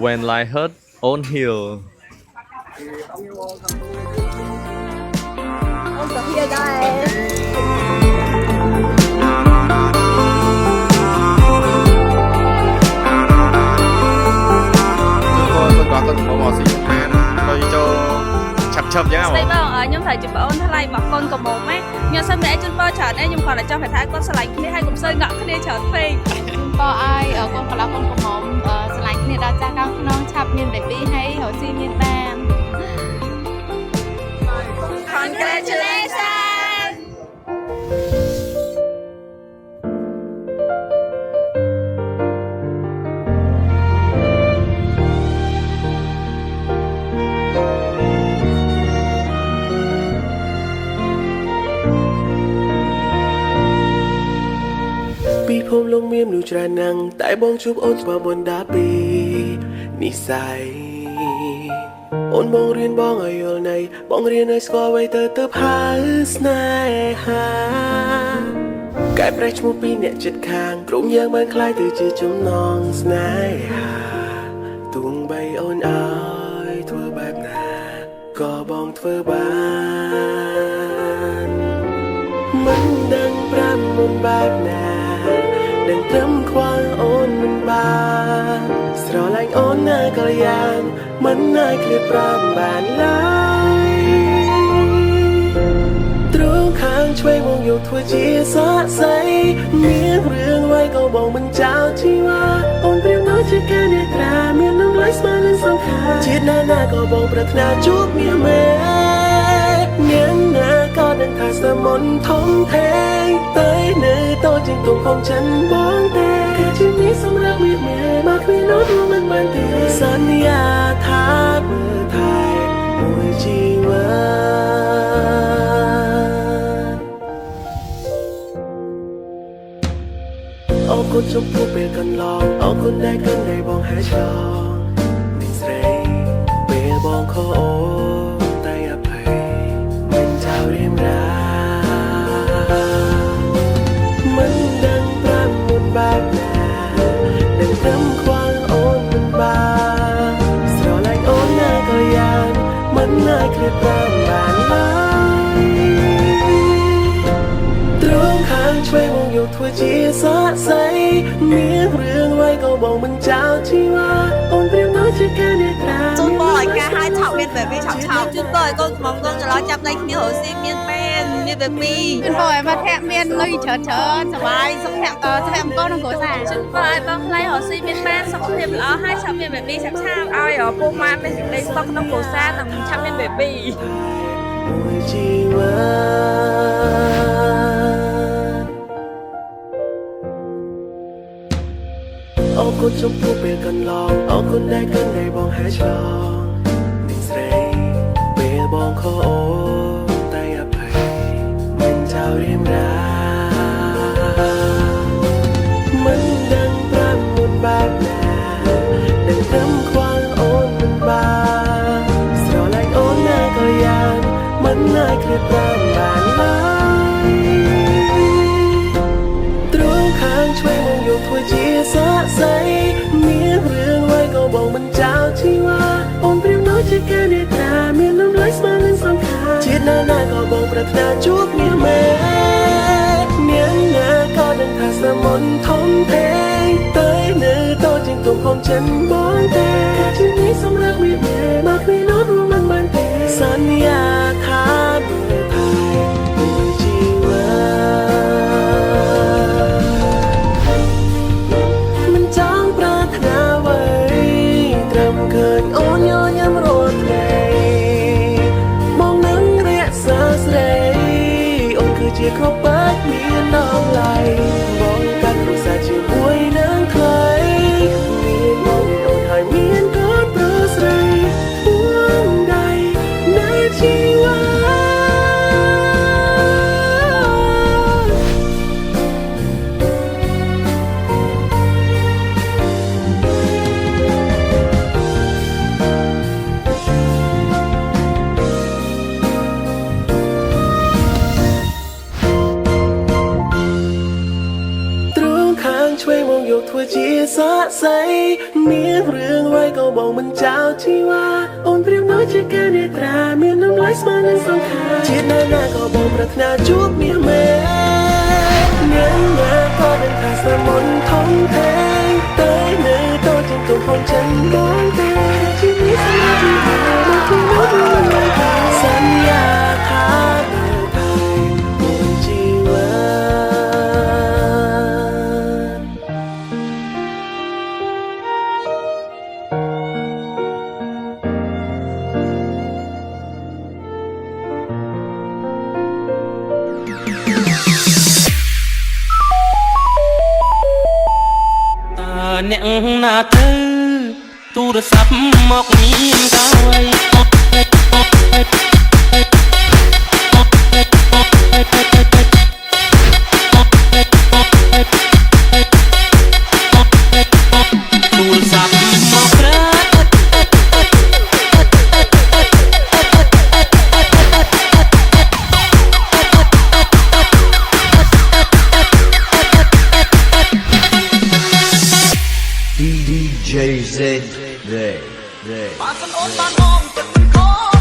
When life hurt on hill Ôn tập here guys. tôi có con bỏ xí tôi cho chập nhá Stay vâng, nhóm thầy chụp ôn thay lại bỏ con cầm mồm ấy. Nhưng sao mẹ chân bơ chở đấy, nhưng còn là cho phải thái con sờ lạnh kia hay cùng sơi ngọ kia chở phê. Bơ ai ở con còn là con cầm mồm sờ lạnh kia đã ra cao non chập miền để bi hay hồ chí miền Nam. Congratulations. ពីភូមិលោកមានមនុស្សច្រើនណាស់តែបងជួបអូនច្បាស់បណ្ដាពីនិស័យអូនបងរៀនបងឲ្យយល់នៃបងរៀនឲ្យស្គាល់អ្វីទៅហៅស្នេហាកែប្រែឈ្មោះពីអ្នកចិត្តខាងក្រុមយើងបានคล้ายទៅជាចំណងស្នេហាទោះបីអូនឲ្យធ្វើបែបណាក៏បងធ្វើបានមិនដឹងប្រាំមុនបែបណាដឹងត្រឹមខ្វល់អូនមិនបានស្រឡាញ់អូនណាក៏យ៉ាងមិនអាចឃ្លាតប្រាំបានឡើយទ្រង់ខាងឆ្វេងមកយកធ្វើជាស័ក្តិសិទ្ធិមានរឿងអ្វីក៏បងមិនចោលជីវ៉ាអូនព្រៀបដូចជាការនេត្រាមាននឹងលៃស្មាននឹងសង្ខារជាតិណាក៏បងប្រាថ្នាជួបមានមែនាងណាក៏ដឹងថាសមុនធំធេងតែនៅតូចជាងទុំផងចិនបងទេគឺជាមានសម្រាប់មានមែមកគ្មាននោះមិនបានទេសន្យាថាមើលថែមួយជីវិតអរគុណចំពោះពេលកន្លងអរគុណដែលគង់ឲ្យបងហែឆ្លងនាងស្រីពេលបងខកអូតែអភ័យមិនចោលរៀមរាមិនដឹងប្រាំមុនបែបណាដឹងត្រឹមខ្វល់អូនមិនបានស្រឡាញ់អូនណាក៏យ៉ាងមិនអាចឃ្លាតប្រាំបានឡើយទ្រង់ខាងឆ្វេងមកយកធ្វើជាស័ក្តិសិទ្ធិមានរឿងអ្វីក៏បងមិនចោលជីវ៉ាអូនព្រៀបដូចជាការនេត្រា Chôn bò ở ca hai chậu miền về chậu chậu. Chôn bò con mong con cho nó chắp lấy kia hồ si miền miền về mi. Chôn bò mà thẹn miền lui chở sờ bài xong thẹn con nó cổ xả. Chân bơ ai băng lấy hồ si miền ban xong thêm ở hai chậu miền về bi sắp sao. Ai ở cô man bên đây stock nó cổ xa tầm trăm miền về bi. មួយជីវិតអរគុណចំពោះពេលកន្លងអរគុណដែលគង់ឲ្យបងហែឆ្លងនាងស្រីពេលបងខកអូតែអភ័យមិនចោលរៀមរាមិនដឹងប្រាំមុនបែបណាដឹងត្រឹមខ្វល់អូនមិនបានស្រឡាញ់អូនណាក៏យ៉ាងមិនអាចឃ្លាតប្រាំបានឡើយទ្រង់ខាងឆ្វេងមកយកធ្វើជាស័ក្តិសិទ្ធិមានរឿងអ្វីក៏បងមិនចោលជីវ៉ាអូនព្រៀបដូចជាការនេត្រាមាននឹងលៃស្មាននឹងសង្ខារជាតិណាក៏បងប្រាថ្នាជួបមានមែនាងណាក៏ដឹងថាសមុនធំធេងតែនៅតូចជាងទុំផងចិនបងទេជានេះសម្រាប់មានមែមកគ្មាននោះមិនបានទេសន្យាថាមើលថែមួយជីវិតមិនចង់ប្រាថ្នាអ្វីត្រឹមឃើញអូនញញឹមរាល់ថ្ងៃមកនឹងរក្សាស្រីអូនគឺជាគ្រាប់បែកមានតម្លៃបងកាត់រក្សាជាមួយនឹងថ្លៃមានបងមានអូនហើយមានកូនប្រស្រីពួងដៃនៃជីវិត ទ្រង់ខាងឆ្វេងមកយកធ្វើជាស័ក្តិសិទ្ធិមានរឿងអ្វីក៏ บอกมันเจ้าที่ว่าអូនព្រាមnóiជាការនេត្រាមានน้ำลายស្មើនឹងសង្ខារជាតិណាក៏បងប្រាថ្នាជួបមាសមែនញ៉ាំណាក៏ដឹងថាសមុនធំធេងតែនៅតជាងទុំហងចិនបងទេជីវិតស្នេហ៍ទីមកពីនោះសន្យាថាតែមួយជីវិត អ្នកណាទៅទូរស័ព្ទមកមានកាយទូរស័ព្ទមកក្រា DJ Z បានសំអូនបានអងចិត្តមិនខ